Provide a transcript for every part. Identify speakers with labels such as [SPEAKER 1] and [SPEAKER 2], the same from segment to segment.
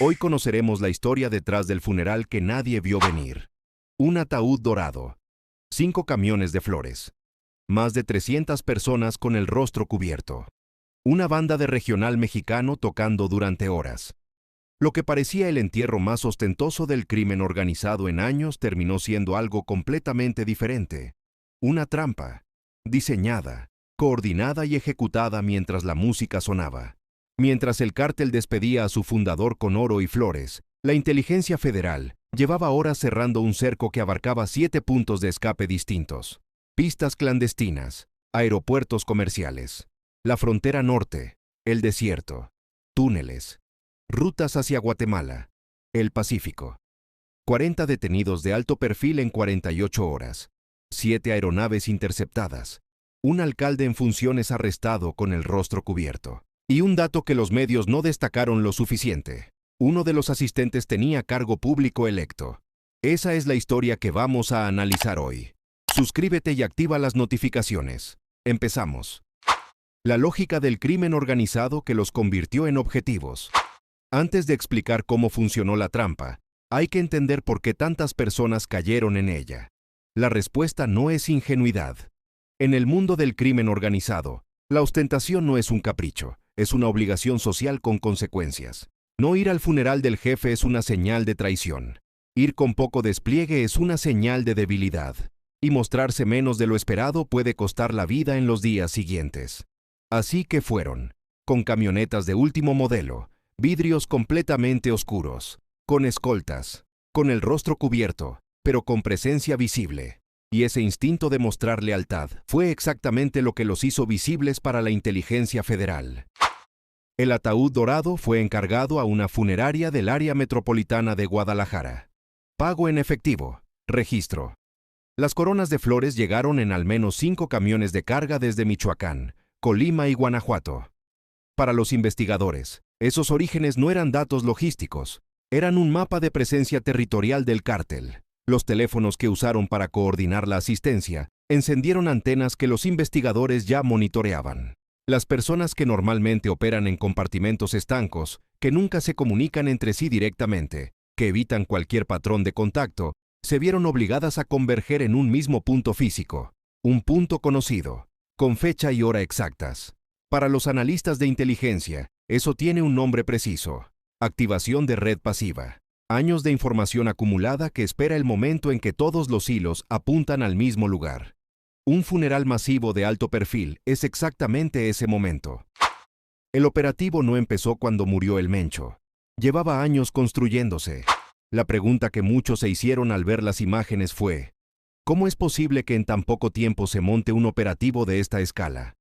[SPEAKER 1] Hoy conoceremos la historia detrás del funeral que nadie vio venir. Un ataúd dorado, 5 camiones de flores, más de 300 personas con el rostro cubierto, una banda de regional mexicano tocando durante horas. Lo que parecía el entierro más ostentoso del crimen organizado en años terminó siendo algo completamente diferente. Una trampa, diseñada, coordinada y ejecutada mientras la música sonaba. Mientras el cártel despedía a su fundador con oro y flores, la inteligencia federal llevaba horas cerrando un cerco que abarcaba 7 puntos de escape distintos. Pistas clandestinas, aeropuertos comerciales, la frontera norte, el desierto, túneles, rutas hacia Guatemala, el Pacífico. 40 detenidos de alto perfil en 48 horas, 7 aeronaves interceptadas, un alcalde en funciones arrestado con el rostro cubierto. Y un dato que los medios no destacaron lo suficiente. Uno de los asistentes tenía cargo público electo. Esa es la historia que vamos a analizar hoy. Suscríbete y activa las notificaciones. Empezamos. La lógica del crimen organizado que los convirtió en objetivos. Antes de explicar cómo funcionó la trampa, hay que entender por qué tantas personas cayeron en ella. La respuesta no es ingenuidad. En el mundo del crimen organizado, la ostentación no es un capricho. Es una obligación social con consecuencias. No ir al funeral del jefe es una señal de traición. Ir con poco despliegue es una señal de debilidad. Y mostrarse menos de lo esperado puede costar la vida en los días siguientes. Así que fueron, con camionetas de último modelo, vidrios completamente oscuros, con escoltas, con el rostro cubierto, pero con presencia visible. Y ese instinto de mostrar lealtad fue exactamente lo que los hizo visibles para la inteligencia federal. El ataúd dorado fue encargado a una funeraria del área metropolitana de Guadalajara. Pago en efectivo. Registro. Las coronas de flores llegaron en al menos 5 camiones de carga desde Michoacán, Colima y Guanajuato. Para los investigadores, esos orígenes no eran datos logísticos, eran un mapa de presencia territorial del cártel. Los teléfonos que usaron para coordinar la asistencia encendieron antenas que los investigadores ya monitoreaban. Las personas que normalmente operan en compartimentos estancos, que nunca se comunican entre sí directamente, que evitan cualquier patrón de contacto, se vieron obligadas a converger en un mismo punto físico, un punto conocido, con fecha y hora exactas. Para los analistas de inteligencia, eso tiene un nombre preciso: activación de red pasiva. Años de información acumulada que espera el momento en que todos los hilos apuntan al mismo lugar. Un funeral masivo de alto perfil es exactamente ese momento. El operativo no empezó cuando murió el Mencho. Llevaba años construyéndose. La pregunta que muchos se hicieron al ver las imágenes fue: ¿cómo es posible que en tan poco tiempo se monte un operativo de esta escala?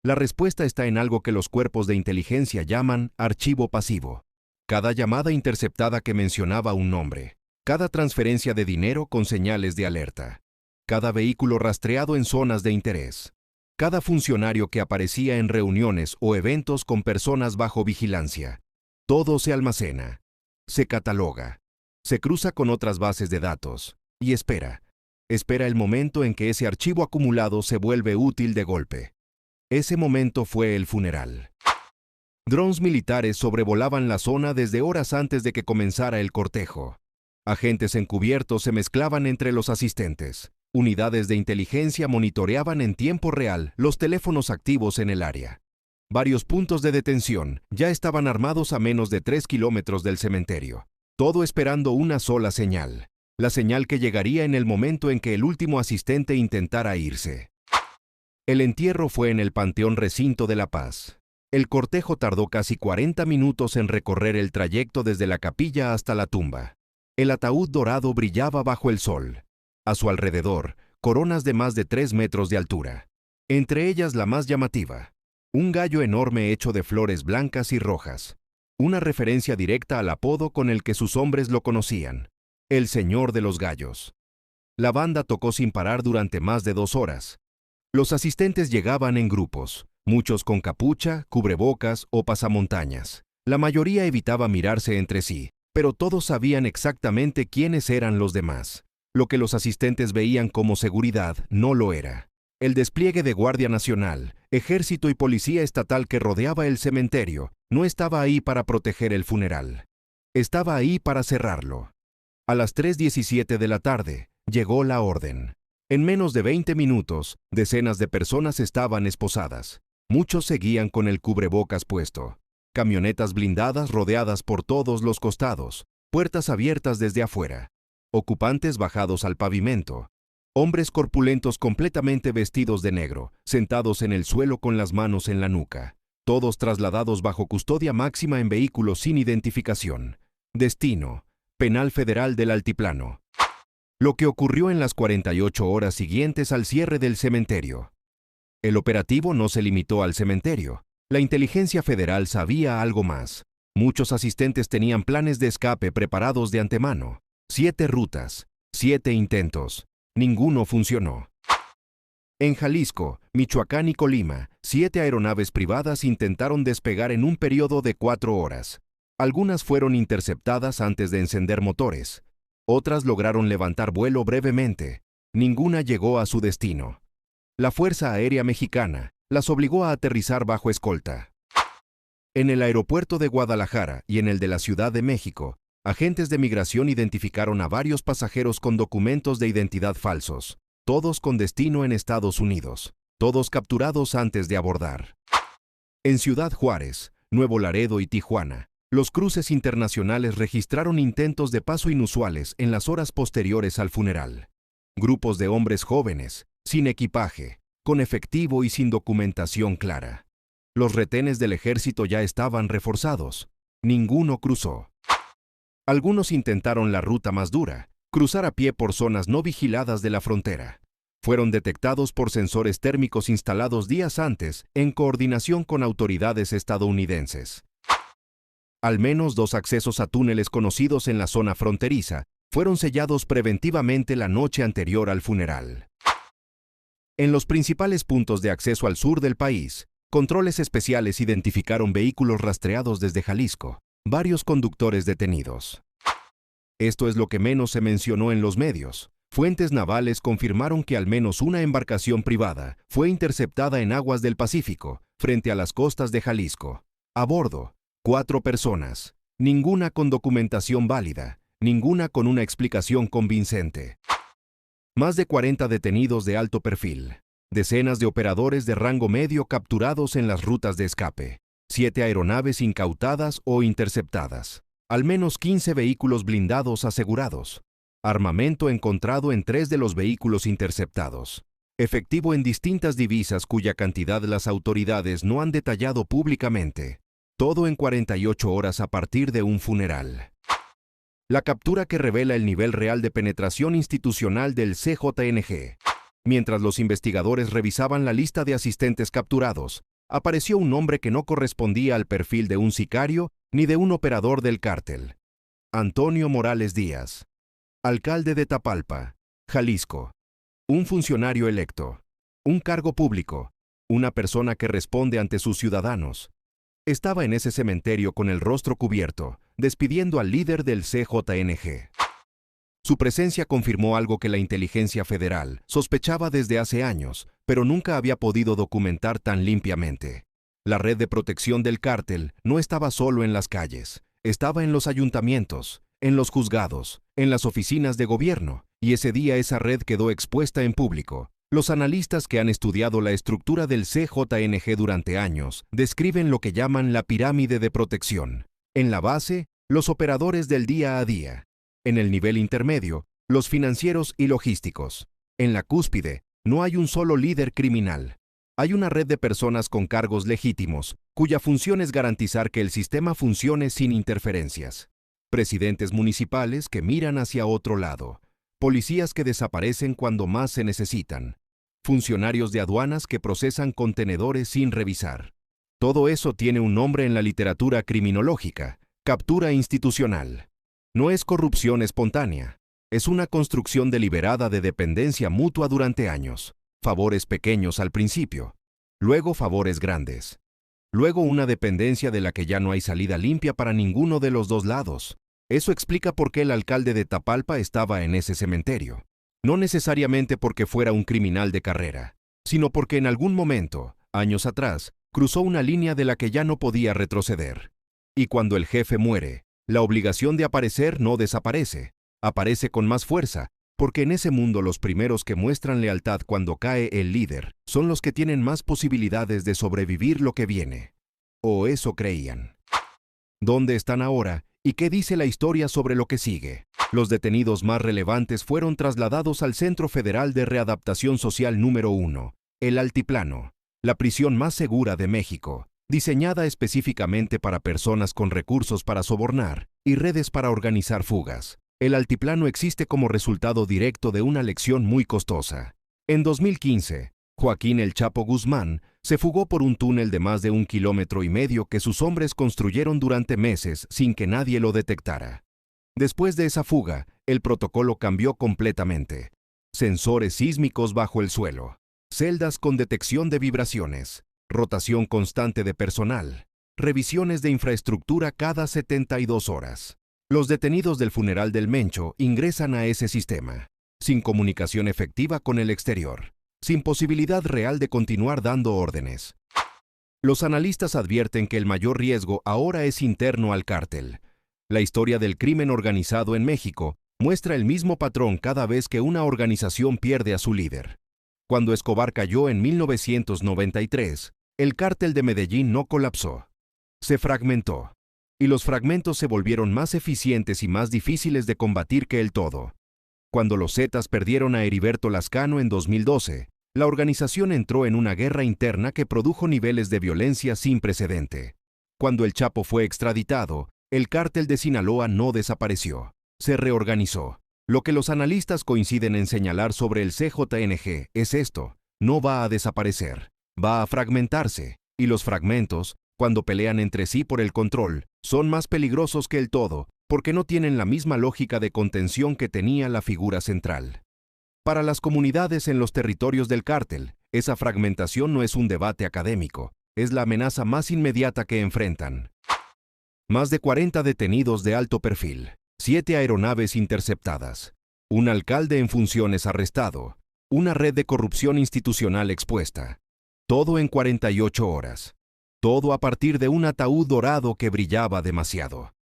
[SPEAKER 1] La respuesta está en algo que los cuerpos de inteligencia llaman archivo pasivo. Cada llamada interceptada que mencionaba un nombre, cada transferencia de dinero con señales de alerta, cada vehículo rastreado en zonas de interés, cada funcionario que aparecía en reuniones o eventos con personas bajo vigilancia. Todo se almacena, se cataloga, se cruza con otras bases de datos y espera el momento en que ese archivo acumulado se vuelve útil de golpe. Ese momento fue el funeral. Drones militares sobrevolaban la zona desde horas antes de que comenzara el cortejo. Agentes encubiertos se mezclaban entre los asistentes. Unidades de inteligencia monitoreaban en tiempo real los teléfonos activos en el área. Varios puntos de detención ya estaban armados a menos de 3 kilómetros del cementerio. Todo esperando una sola señal. La señal que llegaría en el momento en que el último asistente intentara irse. El entierro fue en el Panteón Recinto de La Paz. El cortejo tardó casi 40 minutos en recorrer el trayecto desde la capilla hasta la tumba. El ataúd dorado brillaba bajo el sol. A su alrededor, coronas de más de 3 metros de altura. Entre ellas la más llamativa, un gallo enorme hecho de flores blancas y rojas. Una referencia directa al apodo con el que sus hombres lo conocían: el Señor de los Gallos. La banda tocó sin parar durante más de 2 horas. Los asistentes llegaban en grupos. Muchos con capucha, cubrebocas o pasamontañas. La mayoría evitaba mirarse entre sí, pero todos sabían exactamente quiénes eran los demás. Lo que los asistentes veían como seguridad no lo era. El despliegue de Guardia Nacional, Ejército y Policía Estatal que rodeaba el cementerio no estaba ahí para proteger el funeral. Estaba ahí para cerrarlo. A las 3:17 de la tarde, llegó la orden. En menos de 20 minutos, decenas de personas estaban esposadas. Muchos seguían con el cubrebocas puesto. Camionetas blindadas rodeadas por todos los costados, puertas abiertas desde afuera. Ocupantes bajados al pavimento. Hombres corpulentos completamente vestidos de negro, sentados en el suelo con las manos en la nuca. Todos trasladados bajo custodia máxima en vehículos sin identificación. Destino: Penal Federal del Altiplano. Lo que ocurrió en las 48 horas siguientes al cierre del cementerio. El operativo no se limitó al cementerio. La inteligencia federal sabía algo más. Muchos asistentes tenían planes de escape preparados de antemano. 7 rutas, 7 intentos. Ninguno funcionó. En Jalisco, Michoacán y Colima, 7 aeronaves privadas intentaron despegar en un periodo de 4 horas. Algunas fueron interceptadas antes de encender motores. Otras lograron levantar vuelo brevemente. Ninguna llegó a su destino. La Fuerza Aérea Mexicana las obligó a aterrizar bajo escolta. En el aeropuerto de Guadalajara y en el de la Ciudad de México, agentes de migración identificaron a varios pasajeros con documentos de identidad falsos, todos con destino en Estados Unidos, todos capturados antes de abordar. En Ciudad Juárez, Nuevo Laredo y Tijuana, los cruces internacionales registraron intentos de paso inusuales en las horas posteriores al funeral. Grupos de hombres jóvenes, sin equipaje, con efectivo y sin documentación clara. Los retenes del ejército ya estaban reforzados. Ninguno cruzó. Algunos intentaron la ruta más dura, cruzar a pie por zonas no vigiladas de la frontera. Fueron detectados por sensores térmicos instalados días antes en coordinación con autoridades estadounidenses. Al menos 2 accesos a túneles conocidos en la zona fronteriza fueron sellados preventivamente la noche anterior al funeral. En los principales puntos de acceso al sur del país, controles especiales identificaron vehículos rastreados desde Jalisco, varios conductores detenidos. Esto es lo que menos se mencionó en los medios. Fuentes navales confirmaron que al menos una embarcación privada fue interceptada en aguas del Pacífico, frente a las costas de Jalisco. A bordo, 4 personas, ninguna con documentación válida, ninguna con una explicación convincente. Más de 40 detenidos de alto perfil, decenas de operadores de rango medio capturados en las rutas de escape, 7 aeronaves incautadas o interceptadas, al menos 15 vehículos blindados asegurados, armamento encontrado en 3 de los vehículos interceptados, efectivo en distintas divisas cuya cantidad las autoridades no han detallado públicamente. Todo en 48 horas a partir de un funeral. La captura que revela el nivel real de penetración institucional del CJNG. Mientras los investigadores revisaban la lista de asistentes capturados, apareció un nombre que no correspondía al perfil de un sicario ni de un operador del cártel. Antonio Morales Díaz, alcalde de Tapalpa, Jalisco. Un funcionario electo, un cargo público, una persona que responde ante sus ciudadanos. Estaba en ese cementerio con el rostro cubierto, despidiendo al líder del CJNG. Su presencia confirmó algo que la inteligencia federal sospechaba desde hace años, pero nunca había podido documentar tan limpiamente. La red de protección del cártel no estaba solo en las calles, estaba en los ayuntamientos, en los juzgados, en las oficinas de gobierno, y ese día esa red quedó expuesta en público. Los analistas que han estudiado la estructura del CJNG durante años describen lo que llaman la pirámide de protección. En la base, los operadores del día a día. En el nivel intermedio, los financieros y logísticos. En la cúspide, no hay un solo líder criminal. Hay una red de personas con cargos legítimos, cuya función es garantizar que el sistema funcione sin interferencias. Presidentes municipales que miran hacia otro lado. Policías que desaparecen cuando más se necesitan. Funcionarios de aduanas que procesan contenedores sin revisar. Todo eso tiene un nombre en la literatura criminológica: captura institucional. No es corrupción espontánea. Es una construcción deliberada de dependencia mutua durante años. Favores pequeños al principio. Luego favores grandes. Luego una dependencia de la que ya no hay salida limpia para ninguno de los dos lados. Eso explica por qué el alcalde de Tapalpa estaba en ese cementerio. No necesariamente porque fuera un criminal de carrera, sino porque en algún momento, años atrás, cruzó una línea de la que ya no podía retroceder. Y cuando el jefe muere, La obligación de aparecer no desaparece, aparece con más fuerza, porque en ese mundo los primeros que muestran lealtad cuando cae el líder son los que tienen más posibilidades de sobrevivir lo que viene. O eso creían. ¿Dónde están ahora y qué dice la historia sobre lo que sigue? Los detenidos más relevantes fueron trasladados al Centro Federal de Readaptación Social número 1, el Altiplano, la prisión más segura de México, diseñada específicamente para personas con recursos para sobornar y redes para organizar fugas. El altiplano existe como resultado directo de una lección muy costosa. En 2015, Joaquín El Chapo Guzmán se fugó por un túnel de más de 1,5 kilómetros que sus hombres construyeron durante meses sin que nadie lo detectara. Después de esa fuga, el protocolo cambió completamente. Sensores sísmicos bajo el suelo, celdas con detección de vibraciones, rotación constante de personal, revisiones de infraestructura cada 72 horas. Los detenidos del funeral del Mencho ingresan a ese sistema, sin comunicación efectiva con el exterior, sin posibilidad real de continuar dando órdenes. Los analistas advierten que el mayor riesgo ahora es interno al cártel. La historia del crimen organizado en México muestra el mismo patrón cada vez que una organización pierde a su líder. Cuando Escobar cayó en 1993, el cártel de Medellín no colapsó. Se fragmentó. Y los fragmentos se volvieron más eficientes y más difíciles de combatir que el todo. Cuando los Zetas perdieron a Heriberto Lascano en 2012, la organización entró en una guerra interna que produjo niveles de violencia sin precedente. Cuando el Chapo fue extraditado, el cártel de Sinaloa no desapareció, se reorganizó. Lo que los analistas coinciden en señalar sobre el CJNG es esto: no va a desaparecer, va a fragmentarse, y los fragmentos, cuando pelean entre sí por el control, son más peligrosos que el todo, porque no tienen la misma lógica de contención que tenía la figura central. Para las comunidades en los territorios del cártel, esa fragmentación no es un debate académico, es la amenaza más inmediata que enfrentan. Más de 40 detenidos de alto perfil, 7 aeronaves interceptadas, un alcalde en funciones arrestado, una red de corrupción institucional expuesta. Todo en 48 horas. Todo a partir de un ataúd dorado que brillaba demasiado.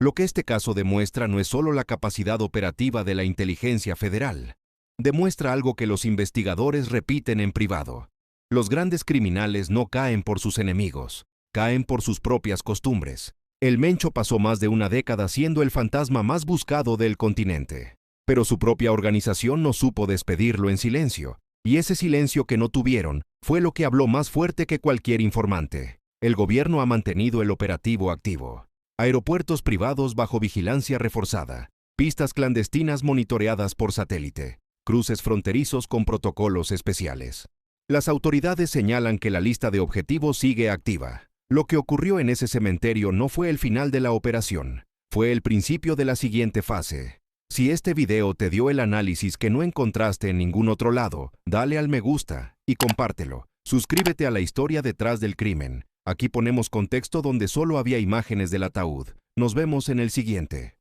[SPEAKER 1] Lo que este caso demuestra no es solo la capacidad operativa de la inteligencia federal. Demuestra algo que los investigadores repiten en privado. Los grandes criminales no caen por sus enemigos, caen por sus propias costumbres. El Mencho pasó más de una década siendo el fantasma más buscado del continente. Pero su propia organización no supo despedirlo en silencio, y ese silencio que no tuvieron fue lo que habló más fuerte que cualquier informante. El gobierno ha mantenido el operativo activo. Aeropuertos privados bajo vigilancia reforzada, pistas clandestinas monitoreadas por satélite, cruces fronterizos con protocolos especiales. Las autoridades señalan que la lista de objetivos sigue activa. Lo que ocurrió en ese cementerio no fue el final de la operación, fue el principio de la siguiente fase. Si este video te dio el análisis que no encontraste en ningún otro lado, dale al me gusta y compártelo. Suscríbete a La Historia Detrás del Crimen. Aquí ponemos contexto donde solo había imágenes del ataúd. Nos vemos en el siguiente.